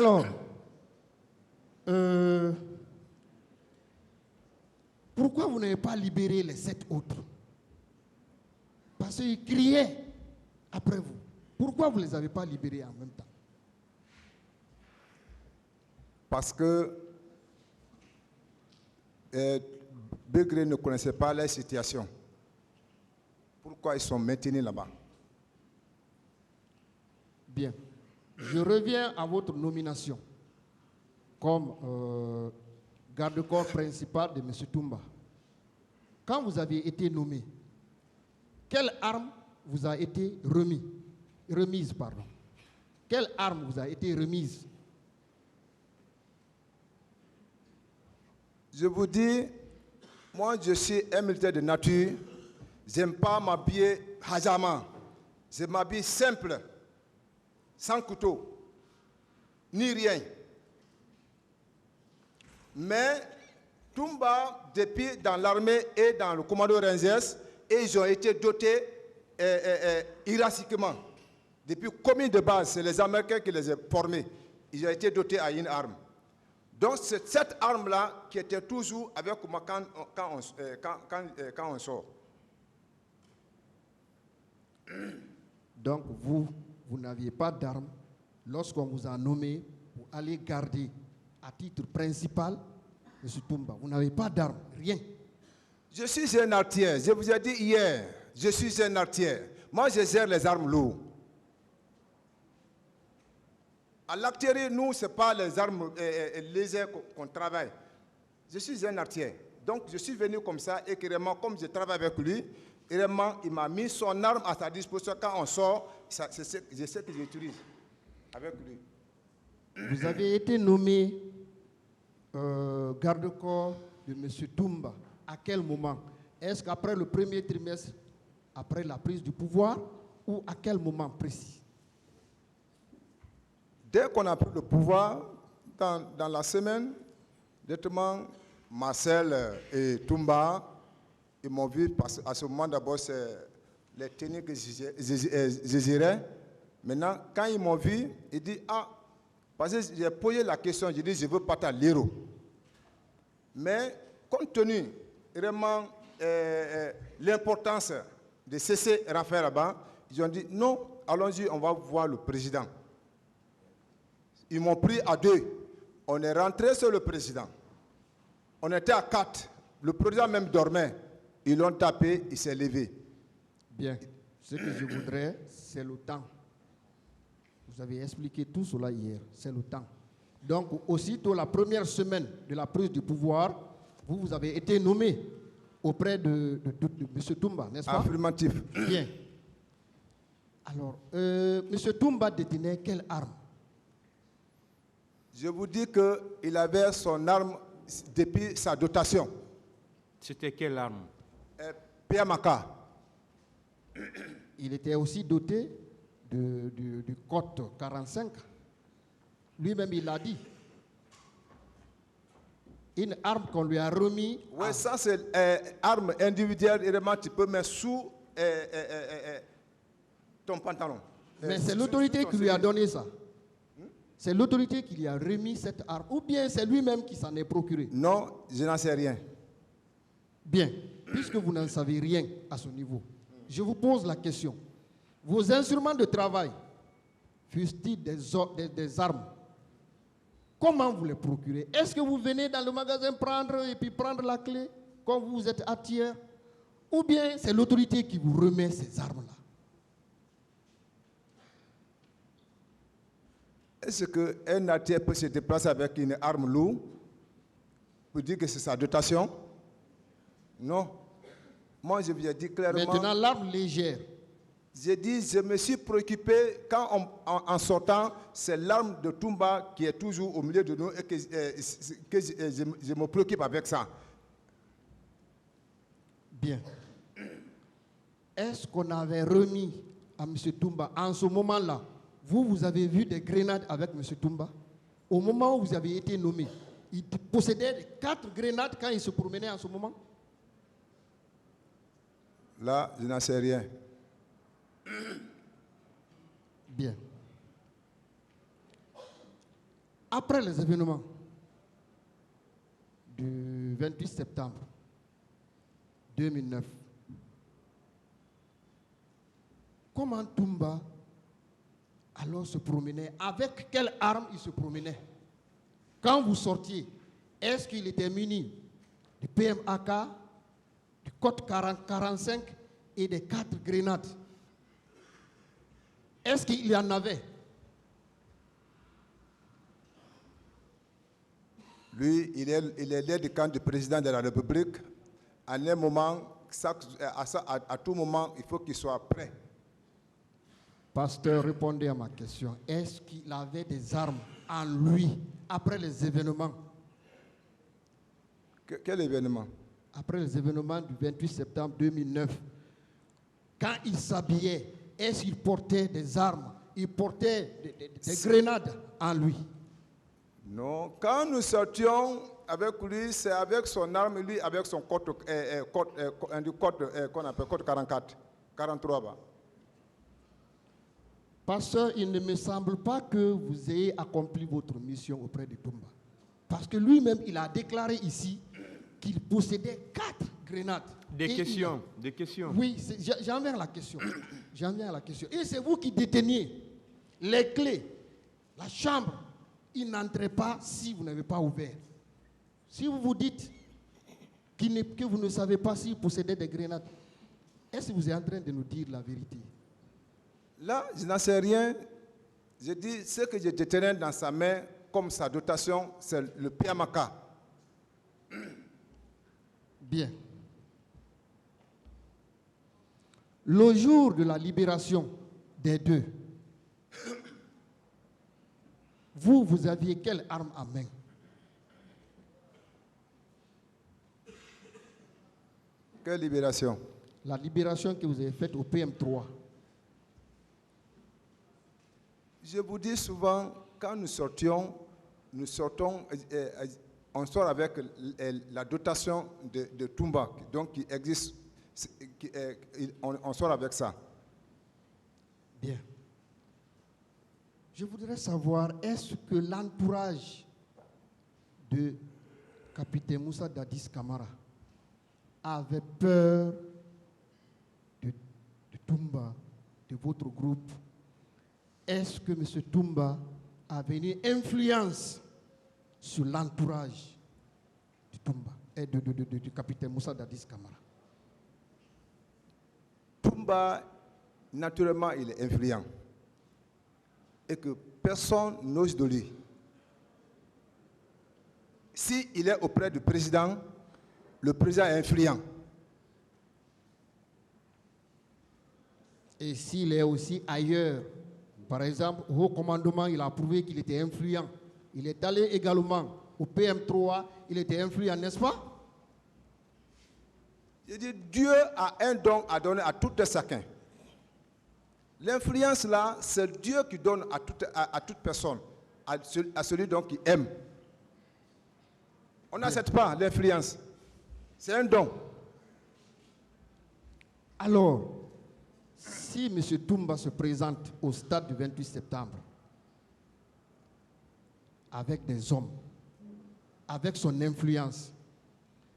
Alors, pourquoi vous n'avez pas libéré les 7 autres? Parce qu'ils criaient après vous. Pourquoi vous ne les avez pas libérés en même temps? Parce que Begré ne connaissait pas la situation. Pourquoi ils sont maintenus là-bas? Bien. Je reviens à votre nomination comme garde-corps principal de M. Toumba. Quand vous avez été nommé, quelle arme vous a été remise? Quelle arme vous a été remise? Je vous dis, moi je suis un militaire de nature, je n'aime pas m'habiller hajama, je m'habille simple, sans couteau, ni rien. Mais Toumba, depuis dans l'armée et dans le commando Rangers, ils ont été dotés hiérarchiquement. Depuis combien de bases, c'est les Américains qui les ont formés. Ils ont été dotés à une arme. Donc c'est cette arme-là qui était toujours avec moi quand on sort. Donc vous n'aviez pas d'arme lorsqu'on vous a nommé pour aller garder à titre principal M. Toumba. Vous n'avez pas d'arme, rien. Je suis un artilleur. Je vous ai dit hier, je suis un artilleur. Moi, je gère les armes lourdes. À l'artillerie, nous, ce n'est pas les armes légères qu'on travaille. Je suis un artilleur. Donc, je suis venu comme ça et carrément, comme je travaille avec lui, carrément, il m'a mis son arme à sa disposition. Quand on sort, je sais que j'utilise avec lui. Vous avez été nommé garde-corps de M. Toumba. À quel moment? Est-ce qu'après le premier trimestre, après la prise du pouvoir, ou à quel moment précis? Dès qu'on a pris le pouvoir, dans la semaine, directement, Marcel et Toumba, ils m'ont vu, parce qu'à ce moment d'abord, c'est les tenues que je gérais. Maintenant, quand ils m'ont vu, ils disent, ah, parce que j'ai posé la question, j'ai dit, je veux partir à l'Hérault. Mais, compte tenu vraiment l'importance de cesser Raphaël là-bas, ils ont dit, non, allons-y, on va voir le président. Ils m'ont pris à 2. On est rentré sur le président. On était à 4. Le président même dormait. Ils l'ont tapé, il s'est levé. Bien. Ce que je voudrais, c'est le temps. Vous avez expliqué tout cela hier. C'est le temps. Donc, aussitôt la première semaine de la prise du pouvoir, vous avez été nommé auprès de M. Toumba, n'est-ce pas? Affirmatif. Bien. Alors, M. Toumba détenait quelle arme? Je vous dis qu'il avait son arme depuis sa dotation. C'était quelle arme? Piamaka. Il était aussi doté du Colt 45. Lui-même, il l'a dit. Une arme qu'on lui a remise. Oui, ça c'est arme individuelle. Évidemment, tu peux mettre sous ton pantalon. Mais c'est l'autorité qui lui a donné ça. C'est l'autorité qui lui a remis cette arme. Ou bien c'est lui-même qui s'en est procuré. Non, je n'en sais rien. Bien. Puisque vous n'en savez rien à ce niveau, je vous pose la question. Vos instruments de travail, fussent-ils des armes? Comment vous les procurez? Est-ce que vous venez dans le magasin prendre la clé quand vous êtes artilleur? Ou bien c'est l'autorité qui vous remet ces armes-là? Est-ce qu'un artilleur peut se déplacer avec une arme lourde pour dire que c'est sa dotation? Non. Moi, je vous ai dit clairement. Maintenant, l'arme légère. J'ai dit, je me suis préoccupé, en sortant, c'est l'arme de Toumba qui est toujours au milieu de nous et que je me préoccupe avec ça. Bien. Est-ce qu'on avait remis à M. Toumba, en ce moment-là, vous avez vu des grenades avec M. Toumba? Au moment où vous avez été nommé, il possédait 4 grenades quand il se promenait en ce moment? Là, je n'en sais rien. Bien. Après les événements du 28 septembre 2009, comment Toumba alors se promenait? Avec quelle arme il se promenait? Quand vous sortiez, est-ce qu'il était muni du PMAK, du code 45 et des 4 grenades? Est-ce qu'il y en avait? Lui, il est l'aide de camp du président de la République. À un moment, à tout moment, il faut qu'il soit prêt. Pasteur, répondez à ma question. Est-ce qu'il avait des armes en lui après les événements? Quel événement? Après les événements du 28 septembre 2009, quand il s'habillait, est-ce qu'il portait des armes? Il portait des grenades en lui? Non. Quand nous sortions avec lui, c'est avec son arme, lui avec son code qu'on appelle code 44, 43. Bah. Pasteur, il ne me semble pas que vous ayez accompli votre mission auprès de Toumba. Parce que lui-même, il a déclaré ici qu'il possédait 4 grenades. Des questions. Oui, j'en viens à la question. J'en viens à la question. Et c'est vous qui déteniez les clés, la chambre. Il n'entrait pas si vous n'avez pas ouvert. Si vous vous dites que vous ne savez pas s'il possédait des grenades, est-ce que vous êtes en train de nous dire la vérité? Là, je n'en sais rien. Je dis ce que je détenais dans sa main comme sa dotation, c'est le PMAK. Bien. Le jour de la libération des deux, vous aviez quelle arme à main? Quelle libération? La libération que vous avez faite au PM3. Je vous dis souvent, quand nous sortons, on sort avec la dotation de Toumba, donc qui existe, on sort avec ça. Bien. Je voudrais savoir, est-ce que l'entourage de capitaine Moussa Dadis Camara avait peur de Toumba, de votre groupe? Est-ce que M. Toumba avait une influence sur l'entourage de Toumba et du capitaine Moussa Dadis Camara? Toumba, naturellement, il est influent. Et que personne n'ose de lui. S'il est auprès du président, le président est influent. Et s'il est aussi ailleurs, par exemple, au haut commandement, il a prouvé qu'il était influent. Il est allé également au PM3, il était influent, n'est-ce pas? Je dis, Dieu a un don à donner à tout un chacun. L'influence là, c'est Dieu qui donne à toute personne, à celui donc qui aime. On n'accepte pas l'influence. C'est un don. Alors, si M. Toumba se présente au stade du 28 septembre avec des hommes, avec son influence,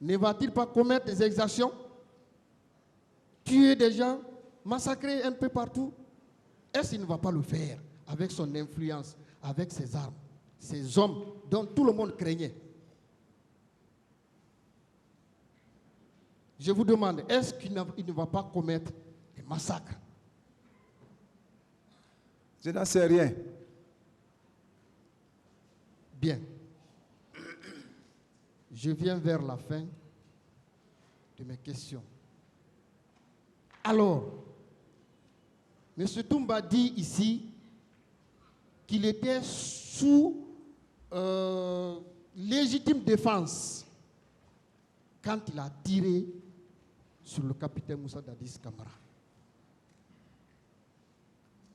ne va-t-il pas commettre des exactions, tuer des gens, massacrer un peu partout? Est-ce qu'il ne va pas le faire avec son influence, avec ses armes, ces hommes dont tout le monde craignait? Je vous demande, est-ce qu'il ne va pas commettre des massacres? Je n'en sais rien. Bien. Je viens vers la fin de mes questions. Alors, M. Toumba dit ici qu'il était sous légitime défense quand il a tiré sur le capitaine Moussa Dadis Camara.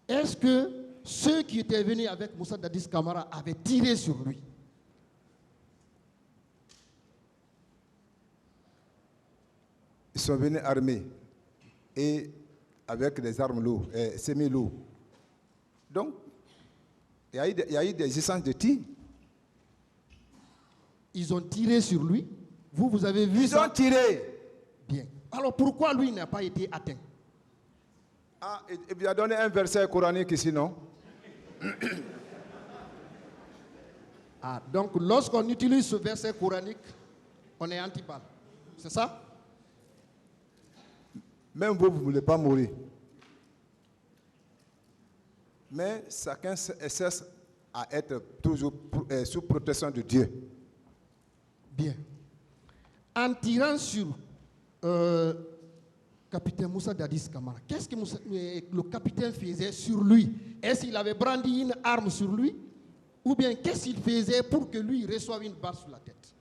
Est-ce que ceux qui étaient venus avec Moussa Dadis Camara avaient tiré sur lui? Ils sont venus armés et avec des armes lourdes, semi-lourdes. Donc, il y a eu des essences de tir. Ils ont tiré sur lui. Vous avez vu Ils ça? ont tiré. Bien. Alors pourquoi lui n'a pas été atteint? Ah, il lui a donné un verset coranique ici, non? Ah, donc lorsqu'on utilise ce verset coranique, on est anti-balle. C'est ça? Même vous, vous ne voulez pas mourir. Mais chacun cesse à être toujours sous protection de Dieu. Bien. En tirant sur capitaine Moussa Dadis Camara, qu'est-ce que le capitaine faisait sur lui? Est-ce qu'il avait brandi une arme sur lui? Ou bien qu'est-ce qu'il faisait pour que lui reçoive une balle sur la tête?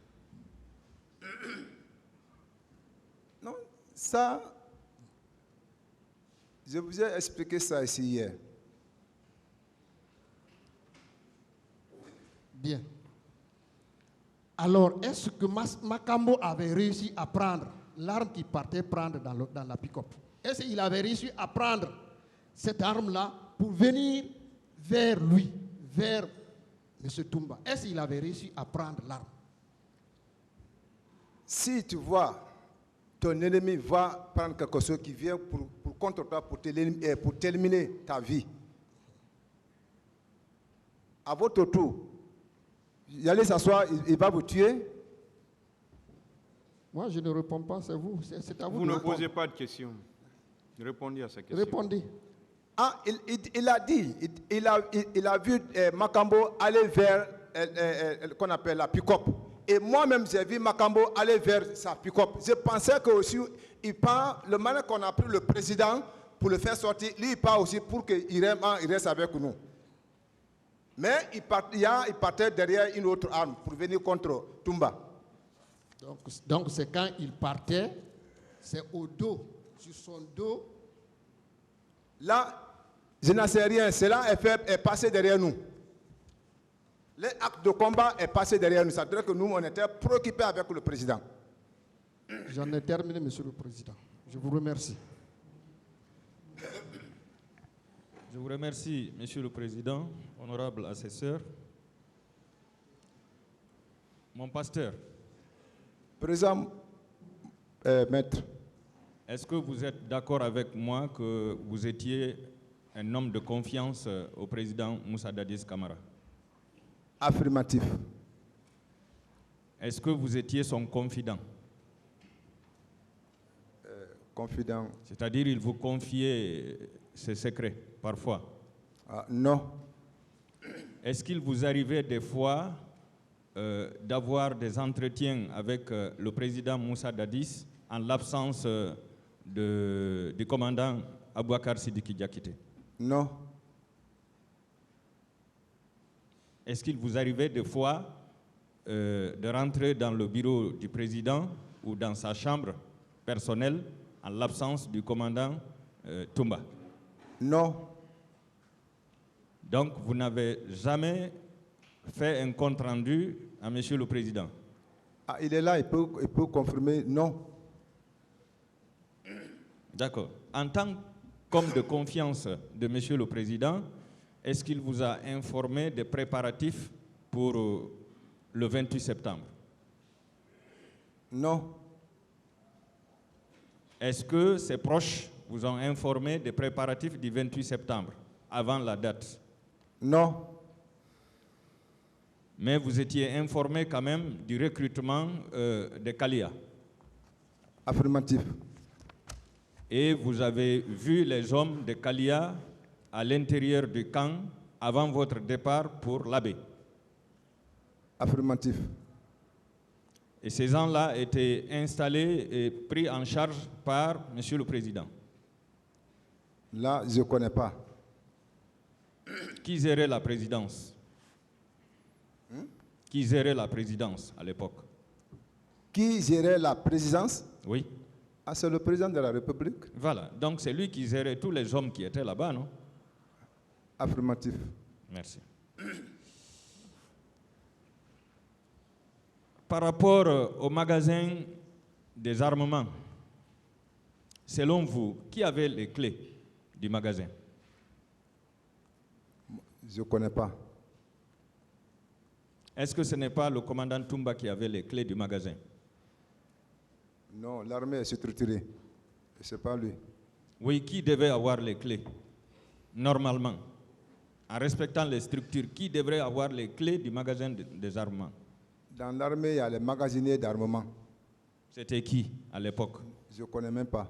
Non, ça, je vous ai expliqué ça ici hier. Bien. Alors, est-ce que Makambo avait réussi à prendre l'arme qu'il partait prendre dans la pick-up? Est-ce qu'il avait réussi à prendre cette arme-là pour venir vers lui, vers M. Toumba? Est-ce qu'il avait réussi à prendre l'arme? Si tu vois, ton ennemi va prendre quelque chose qui vient pour contre toi, pour t'éliminer ta vie. À votre tour, y aller s'asseoir, il va vous tuer. Moi, je ne réponds pas, c'est vous. C'est à vous. Vous de ne répondre. posez pas de questions. Répondez à sa question. Répondez. Ah, il a dit, il a vu Makambo aller vers qu'on appelle la pick-up. Et moi-même, j'ai vu Makambo aller vers sa pick-up. Je pensais que aussi, il part, le moment qu'on a pris le président pour le faire sortir, lui, il part aussi pour qu'il reste avec nous. Mais il partait derrière une autre arme pour venir contre Toumba. Donc c'est quand il partait, c'est au dos, sur son dos. Là, je n'en sais rien. Cela est passé derrière nous. L'acte de combat est passé derrière nous. Ça veut dire que nous, on était préoccupés avec le président. J'en ai terminé, Monsieur le Président. Je vous remercie. Je vous remercie, Monsieur le Président, honorable assesseur. Mon pasteur, Président, maître, est-ce que vous êtes d'accord avec moi que vous étiez un homme de confiance au président Moussa Dadis Camara? affirmatif. Est-ce que vous étiez son confident? Confident. C'est-à-dire, il vous confiait ses secrets, parfois. Ah, non. Est-ce qu'il vous arrivait des fois d'avoir des entretiens avec le président Moussa Dadis en l'absence du commandant Abouakar Sidiki Diakité? Non. Est-ce qu'il vous arrivait des fois de rentrer dans le bureau du président ou dans sa chambre personnelle en l'absence du commandant Toumba? Non. Donc, vous n'avez jamais fait un compte-rendu à Monsieur le Président? Ah, il est là, il peut confirmer non. D'accord. En tant qu'homme de confiance de Monsieur le Président, est-ce qu'il vous a informé des préparatifs pour le 28 septembre? Non. Est-ce que ses proches vous ont informé des préparatifs du 28 septembre, avant la date? Non. Mais vous étiez informé quand même du recrutement des Kalia. Affirmatif. Et vous avez vu les hommes de Kalia à l'intérieur du camp avant votre départ pour l'abbé. Affirmatif. Et ces gens-là étaient installés et pris en charge par Monsieur le Président. Là, je ne connais pas. Qui gérait la présidence? Qui gérait la présidence à l'époque? Qui gérait la présidence? Oui. Ah, c'est le président de la République. Voilà. Donc c'est lui qui gérait tous les hommes qui étaient là-bas, non? Affirmatif. Merci. Par rapport au magasin des armements, selon vous, qui avait les clés du magasin? Je ne connais pas. Est-ce que ce n'est pas le commandant Toumba qui avait les clés du magasin? Non, l'armée est structurée. Ce n'est pas lui. Oui, qui devait avoir les clés? Normalement, en respectant les structures, qui devrait avoir les clés du magasin des armements? Dans l'armée, il y a les magasiniers d'armement. C'était qui à l'époque? Je ne connais même pas.